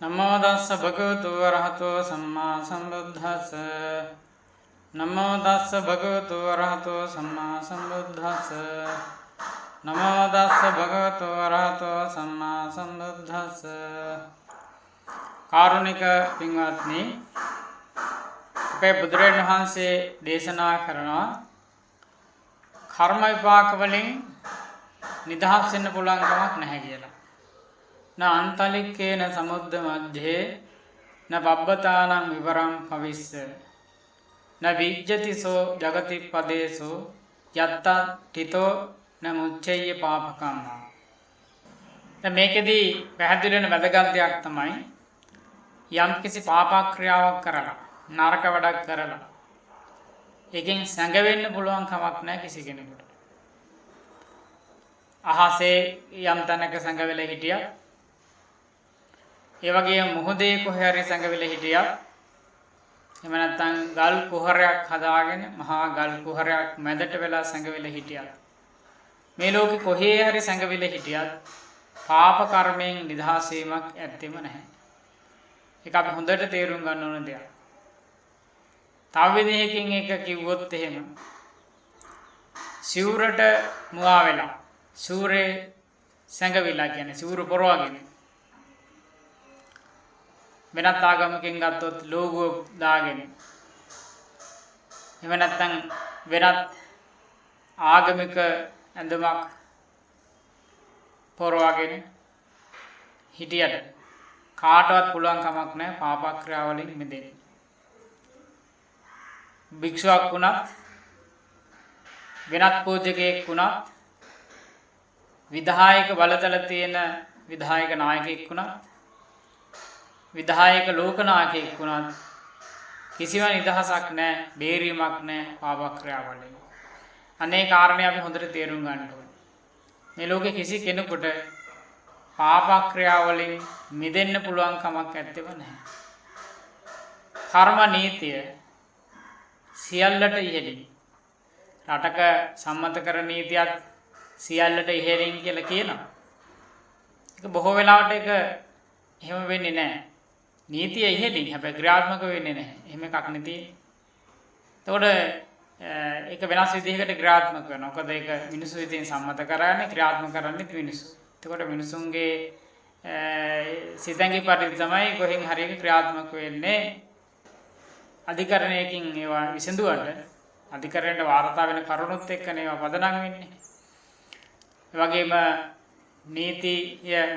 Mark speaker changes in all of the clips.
Speaker 1: නමෝ තස්ස භගවතු වරහතෝ සම්මා සම්බුද්දස්ස. නමෝ තස්ස භගවතු වරහතෝ සම්මා සම්බුද්දස්ස. නමෝ තස්ස භගවතු වරහතෝ සම්මා සම්බුද්දස්ස. කාරුණික පින්වත්නි, අපේ බුදුරජාණන් වහන්සේ දේශනා කරනවා කර්ම විපාක වලින් නිදහස් වෙන්න පුළුවන් කමක් නැහැ කියලා. න අන්තලික්කේන සමුද්ද මධ්‍යේ න බබ්බතානං විවරං පවිස්ස න විජ්ජතිසෝ ජගති පදේසෝ යත්ත තිතෝ න මුච්චේය පාපකම්මා. දැන් මේකෙදී පැහැදිලි වෙන වැදගත් දෙයක් තමයි යම්කිසි පාපක්‍රියාවක් කරලා නරක වැඩක් කරලා ඒකෙන් සැඟවෙන්න පුළුවන් කමක් නැහැ කිසි කෙනෙකුට. අහසේ යම් තැනක සැඟවෙලා හිටියා, ඒ වගේම මුහුදේ කොහේ හරි සැඟවිලා හිටියා, එහෙම නැත්නම් ගල් කුහරයක් හදාගෙන මහා ගල් කුහරයක් මැදට වෙලා සැඟවිලා හිටියා. මේ ලෝකෙ කොහේ හරි සැඟවිලා හිටියත් පාප කර්මයෙන් නිදහස් වීමක් ඇත්තෙම නැහැ. ඒක අපි හොඳට තේරුම් ගන්න ඕන දෙයක්. තව විදිහකින් එක කිව්වොත් එහෙම සිවුරට මුවා වෙලා සූරේ සැඟවිලා කියන්නේ සිවුර පොරවගෙන වෙනත් ආගමකින් ගත්තොත් ලෝගෝ දාගෙන, එහෙම නැත්නම් වෙනත් ආගමික ඇඳුමක් පොරවගෙන හිටියට කාටවත් පුළුවන් කමක් නැහැ පාපක්‍රියාවලින් මිදෙන්න. භික්ෂුවක් වුණත්, වෙනත් පූජකයෙක් වුණත්, විධායක බලතල තියෙන විධායක නායකයෙක් වුණත්, විධායක ලෝකනායකයෙක් වුණත් කිසිම නිදහසක් නැහැ, බේරීමක් නැහැ පාපක්‍රියාවලින්. අනේ කාරණේ අපි හොඳට තේරුම් ගන්න ඕනේ. මේ ලෝකේ කිසි කෙනෙකුට පාපක්‍රියාවලින් මිදෙන්න පුළුවන් කමක් නැත්තේම නැහැ. කර්ම නීතිය සියල්ලට ඉහළින්. රටක සම්මත කර නීතියත් සියල්ලට ඉහළින් කියලා කියනවා. ඒක බොහෝ වෙලාවට ඒක එහෙම වෙන්නේ නැහැ. නීතිය ඉහළින්, හැබැයි ක්‍රියාත්මක වෙන්නේ නැහැ. එහෙම එකක් නෙති. එතකොට ඒක වෙනස් විදිහකට ක්‍රියාත්මක වෙනවා. මොකද ඒක මිනිස්සු විසින් සම්මත කරන්නේ, ක්‍රියාත්මක කරන්නේ මිනිස්සු. එතකොට මිනිසුන්ගේ සිතැඟි පරිදි තමයි කොහෙන් හරි ක්‍රියාත්මක වෙන්නේ. අධිකරණයකින් ඒවා විසඳුවට අධිකරණයට වාර්තා වෙන කරුණුත් එක්කනේ ඒවා පදනම් වෙන්නේ. ඒ වගේම නීතිය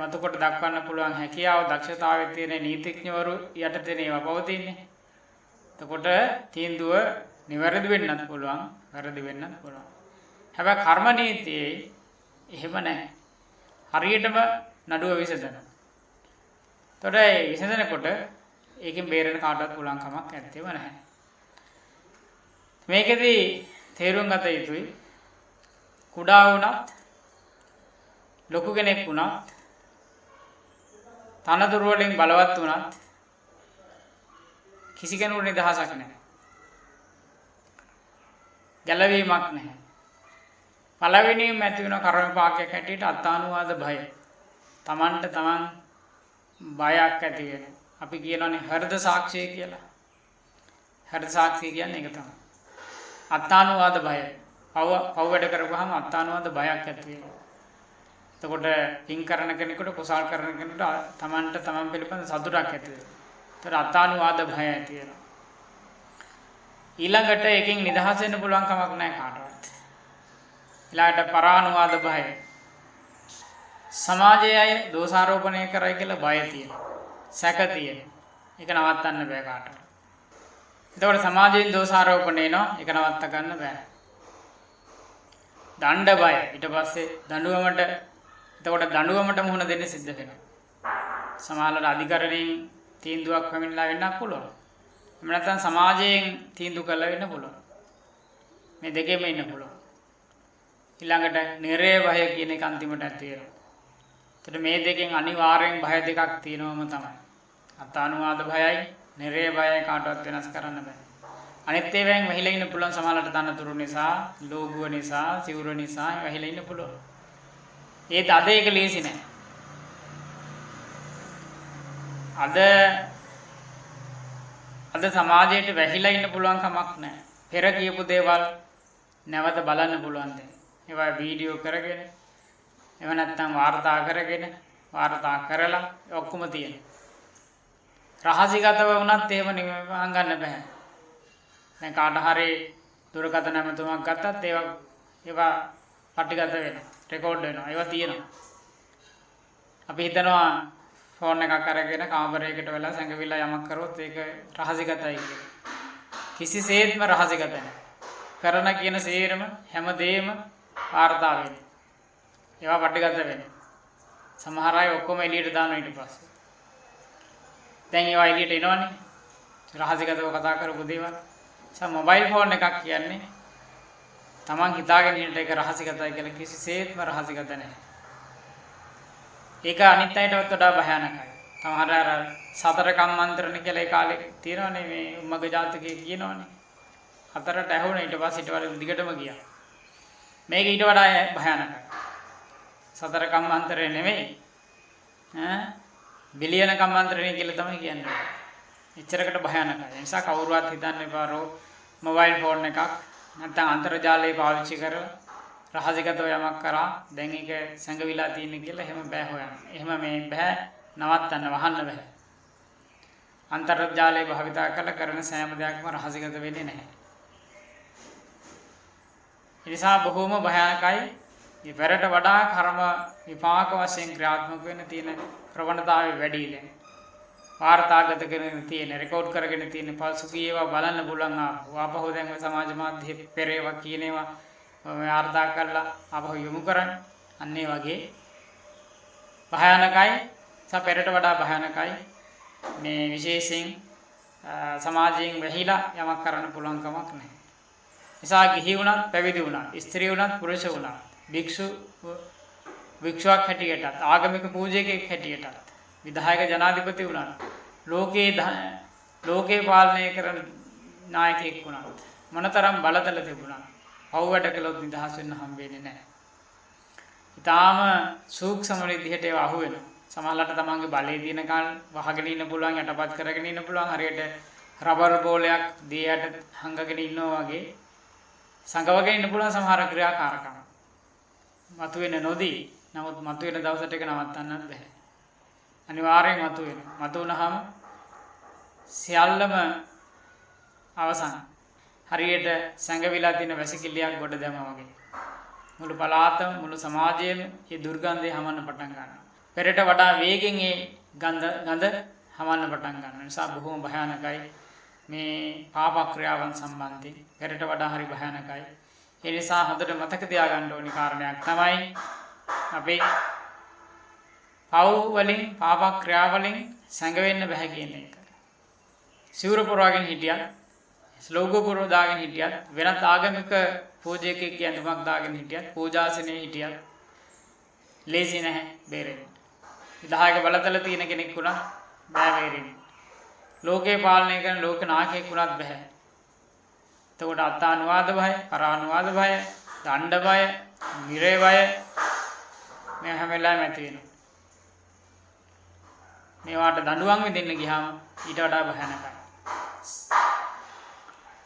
Speaker 1: මතු කොට දක්වන්න පුළුවන් හැකියාව, දක්ෂතාවය තියෙන නීතිඥවරු යටතේ ඒවා පවතින්නේ. එතකොට තීන්දුව නිවැරදි වෙන්නත් පුළුවන්, වැරදි වෙන්නත් පුළුවන්. හැබැයි කර්ම නීතියේ එහෙම නැහැ. හරියටම නඩුව විසඳනවා. එතකොට ඒ විසඳනකොට ඒකෙන් බේරෙන්න කාටවත් පුළුවන් කමක් නැත්තේම නැහැ. මේකෙදී තේරුම් ගත යුතුයි කුඩා වුණත් ලොකු කෙනෙක් වුණත් තනතුරු වලින් බලවත් වුණත් කිසි කෙනෙකුට නිදහසක් නැහැ. ගැලවීමක් නැහැ. පළවෙනිම ඇති වෙන කර්ම විපාකයක් හැටියට අත්තානුවාද භය. තමන්ට තමන් බයක් ඇති වෙන. අපි කියනවානේ හෘද සාක්ෂිය කියලා. හෘද සාක්ෂිය කියන්නේ ඒක තමයි. අත්තානුවාද භය. පව වැඩ කරපුවාම අත්තානුවාද භයක් ඇති වෙනවා. එතකොට පින් කරන කෙනෙකුට, කුසල් කරන කෙනෙකුට තමන්ට තමන් පිළිබඳ සතුටක් ඇති වෙනවා. ඒතර අත්තානුවාද භය ඇති වෙනවා. ඊළඟට එකකින් නිදහස් වෙන්න පුළුවන් කමක් නැහැ කාටවත්. ඊළඟට පරානුවාද භය. සමාජයේ අය දෝෂාරෝපණය කරයි කියලා බය තියෙනවා. සැක තියෙනවා. ඒක නවත්තන්න බෑ කාටවත්. එතකොට සමාජයෙන් දෝෂාරෝපණය එනවා. ඒක නවත්ත ගන්න බෑ. දණ්ඩ බය. ඊට පස්සේ දඬුවමට, එතකොට දඬුවමට මුහුණ දෙන්න සිද්ධ වෙනවා. සමාජවල අධිකරණයෙන් තීන්දුවක් පැමිණලා වෙන්නත් පුළුවන්. එහෙම නැත්නම් සමාජයෙන් තීන්දුව කළා වෙන්න පුළුවන්. මේ දෙකේම ඉන්න පුළුවන්. ඊළඟට නිරේ භය කියන එක අන්තිමට ඇති වෙනවා. එතකොට මේ දෙකෙන් අනිවාර්යෙන් භය දෙකක් තියෙනවම තමයි. අත්තානුවාද භයයි, නිරේ භයයි කාටවත් වෙනස් කරන්න බෑ. අනිත් ඒවායින් වැහිලා ඉන්න පුළුවන් සමහරවිට තනතුරු නිසා, ලෝභුව නිසා, සිවුර නිසා වැහිලා ඉන්න පුළුවන්. ඒත් අද ඒක ලේසි නෑ. අද සමාජයට වැහිලා ඉන්න පුළුවන් කමක් නැහැ. පෙර කියපු දේවල් නැවත බලන්න පුළුවන් දැන්. ඒවා වීඩියෝ කරගෙන එහෙම නැත්නම් වාර්තා කරගෙන වාර්තා කරලා ඔක්කොම තියෙනවා. රහසිගතව වුණත් එහෙම නිවන් ගන්න බෑ. දැන් කාට හරි දුරකථන නැමතුමක් ගත්තත් ඒවා පටිගත වෙනවා. රෙකෝඩ් වෙනවා. ඒවා තියෙනවා. අපි හිතනවා ෆෝන් එකක් අරගෙන කාමරයකට වෙලා සංගවිලා යමක් කරොත් ඒක රහසිගතයි කියලා. කිසිසේත්ම රහසිගත නැහැ. කරන කියන සේරම හැමදේම වාර්තා වෙනවා. ඒවා පටිගත වෙනවා. සමහර අය ඔක්කොම එළියට දානවා ඊට පස්සේ. දැන් ඒවා එළියට එනවනේ. රහසිගතව කතා කරපු දේවල්. මොබයිල් ෆෝන් එකක් කියන්නේ තමන් හිතාගෙන ඉන්න එක රහසිගතයි කියලා කිසිසේත්ම රහසිගත නැහැ. ඒක අනිත් අයටවත් වඩා භයානකයි. සමහර අර සතර කම්මන්ත්‍රණ කියලා ඒ කාලේ තියෙනවනේ මේ උම්මග ජාතකයේ කියනවනේ. හතරට ඇහුණා ඊට පස්සේ ඊට වඩා දිගටම ගියා. මේක ඊට වඩා භයානකයි. සතර කම්මන්ත්‍රණය නෙමෙයි. බිලියන කම්මන්ත්‍රණය කියලා තමයි කියන්නේ. එච්චරකට භයානකයි. ඒ නිසා කවුරුවත් හිතන්න එපා මොබයිල් ෆෝන් එකක් නැත්නම් අන්තර්ජාලය පාවිච්චි කරලා රහසිගතව යමක් කරා දැන් ඒක සංගවිලා තියෙන කියලා එහෙම බෑ හොයන්න. එහෙම මේ බෑ නවත්තන්න වහන්න බෑ. අන්තර්ජාලය භාවිතා කරන සෑම දෙයක්ම රහසිගත වෙන්නේ නැහැ. ඒ නිසා බොහෝම භයානකයි. මේ පෙරට වඩා කර්ම විපාක වශයෙන් ක්‍රියාත්මක වෙන තියෙන ප්‍රවණතාවය වැඩි දැන්. වාර්තාගත කරගෙන තියෙන රෙකෝඩ් කරගෙන තියෙන පසුගිය ඒවා බලන්න පුළුවන් ආපහු දැන් සමාජ මාධ්‍ය පෙරේවා කියන ඒවා වාර්තා කරලා ආපහු යොමු කරන්නේ අන්න ඒ වගේ භයානකයි සපෙරට වඩා භයානකයි මේ විශේෂයෙන් සමාජයෙන් වැහිලා යමක් කරන්න පුළුවන් කමක් නැහැ. නිසා ගිහි වුණත් පැවිදි වුණත් ස්ත්‍රී වුණත් පුරුෂ වුණත් භික්ෂුවක් හැටියටත් ආගමික පූජකයෙක් හැටියටත් විධායක ජනාධිපති වුණත් ලෝකේ පාලනය කරන නායකයෙක් වුණත් මොනතරම් බලතල තිබුණත් පව් වැඩ කළොත් නිදහස් වෙන්න හම්බෙන්නේ නැහැ. ඊටාම සූක්ෂම විදිහට ඒව අහු වෙනවා. සමහරවිට තමන්ගේ බලයේ දින කාල වහගෙන ඉන්න පුළුවන් යටපත් කරගෙන ඉන්න පුළුවන් හරියට රබර් බෝලයක් දියට හංගගෙන ඉන්නවා වගේ සංගවගෙන ඉන්න පුළුවන් සමහර ක්‍රියාකාරකම්. මතුවෙන්න නොදී නමුත් මතුවෙන දවසට ඒක නවත්තන්නත් බෑ. අනිවාර්යෙන් මතුවෙනවා. මතුවනහම සියල්ලම අවසන්. හරියට සංගවිලා තියෙන වැසිකිළියක් ගොඩ දැම්මා වගේ. මුළු පළාතම මුළු සමාජයේම මේ දුර්ගන්ධය හමන්න පටන් ගන්නවා. පෙරට වඩා වේගෙන් මේ ගඳ හමන්න පටන් ගන්නවා. නිසා බොහොම භයානකයි මේ පාප ක්‍රියාවන් සම්බන්ධයෙන්. පෙරට වඩා හරි භයානකයි. ඒ නිසා හොඳට මතක තියාගන්න ඕනි කාරණයක් තමයි අපේ පව් වලින් පාප ක්‍රියාවලින් සංගවෙන්න බෑ කියන එක. සිවුර පුරවාගෙන හිටියත් ස්ලෝගෝ පුරව දාගෙන හිටියත් වෙනත් ආගමික පූජකයෙක් කියන්තුමක් දාගෙන හිටියත් පූජාසනයේ හිටියත් ලේසි නැහැ බේරෙන්න. විධායක බලතල තියෙන කෙනෙක් වුණත් බෑ බේරෙන්න. ලෝකේ පාලනය කරන ලෝක නායකයෙක් වුණත් බෑ. එතකොට අත්තානුවාද බය, පරානුවාද බය, දණ්ඩ බය, නිරේ බය මේ හැම වෙලාවෙම ඇති වෙනවා. මේවාට දඬුවම් විඳින්න ගියාම ඊට වඩා භයානකයි.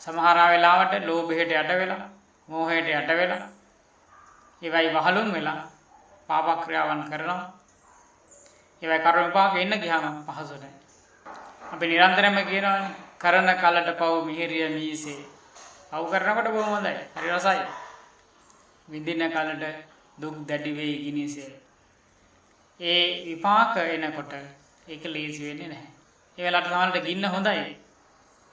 Speaker 1: සමහර වෙලාවට ලෝභයට යට වෙලා, මෝහයට යට වෙලා, ඒවයි වහලුම් වෙලා පාප ක්‍රියාවන් කරනවා. ඒවයි කර්ම විපාක එන්න ගියාම පහසු නැහැ. අපි නිරන්තරයෙන්ම කියනවානේ කරන කලට පව් මිහිරිය මීසේ. පව් කරනකොට බොහොම හොඳයි. හරි රසයි. විඳින කලට දුක් දැඩි වෙයි ගිනිසේ. ඒ විපාක එනකොට ඒක ලේසි වෙන්නේ නැහැ. ඒ වෙලාවට සමහරවිට ගින්න හොඳයි.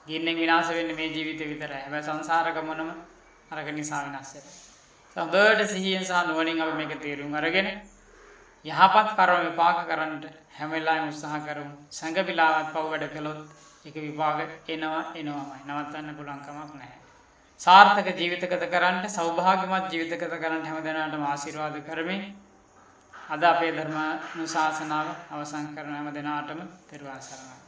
Speaker 1: ගින්නෙන් විනාශ වෙන්නේ මේ ජීවිතේ විතරයි. හැබැයි සංසාර ගමනම අරක නිසා විනාශ වෙනවා. හොඳට සිහියෙන් සහ නුවණින් අපි මේක තේරුම් අරගෙන යහපත් කර්ම විපාක කරන්නට හැම වෙලාවෙම උත්සාහ කරමු. සංගවිලාවත් පව් වැඩ කළොත් ඒක විපාක එනවාමයි. නවත්තන්න පුළුවන් කමක් නැහැ. සාර්ථක ජීවිත ගත කරන්න, සෞභාග්‍යමත් ජීවිත ගත කරන්න හැමදෙනාටම ආශිර්වාද කරමි. අද අපේ ධර්මානුශාසනාව අවසන් කරන හැම දෙනාටම තෙරුවන් සරණයි.